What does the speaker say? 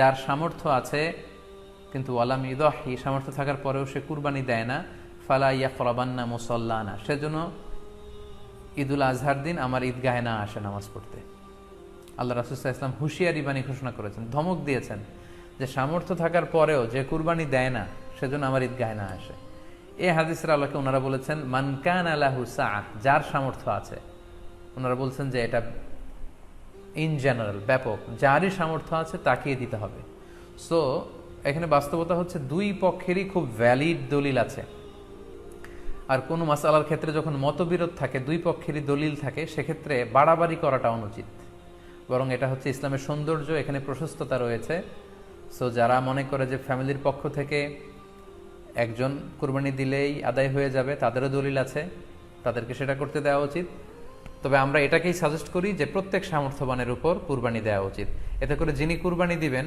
যার সামর্থ্য আছে কিন্তু ওয়ালাম ইউদাহি, সামর্থ্য থাকার পরেও সে কুরবানি দেয় না, ফালা ইয়াকরাবান্না মুসাল্লানা, সেজন্য ঈদুল আজহার দিন আমার ঈদগাহে না আসে নামাজ পড়তে। আল্লাহ রাসূল সাল্লাল্লাহু আলাইহি ওয়াসাল্লাম হুঁশিয়ারি বাণী ঘোষণা করেছেন, ধমক দিয়েছেন যে সামর্থ্য থাকার পরেও যে কুরবানি দেয় না সেজন্য আমার ঈদগাহে না আসে। এই হাদিসের আলোকে ওনারা বলেছেন মান কানা লাহু সাআহ, যার সামর্থ্য আছে। ওনারা বলছেন যে এটা ইন জেনারেল, ব্যাপক, যারই সামর্থ্য আছে তাকিয়ে দিতে হবে। সো এখানে বাস্তবতা হচ্ছে দুই পক্ষেরই খুব ভ্যালিড দলিল আছে। আর কোনো মাসালার ক্ষেত্রে যখন মতবিরোধ থাকে, দুই পক্ষেরই দলিল থাকে, সেক্ষেত্রে বাড়াবাড়ি করাটা অনুচিত। বরং এটা হচ্ছে ইসলামের সৌন্দর্য, এখানে প্রশস্ততা রয়েছে। সো যারা মনে করে যে ফ্যামিলির পক্ষ থেকে একজন কুরবানি দিলেই আদায় হয়ে যাবে, তাদেরও দলিল আছে, তাদেরকে সেটা করতে দেওয়া উচিত। তবে আমরা এটাকেই সাজেস্ট করি যে প্রত্যেক সামর্থ্যবানের উপর কুরবানি দেওয়া উচিত। এতে করে যিনি কুরবানি দিবেন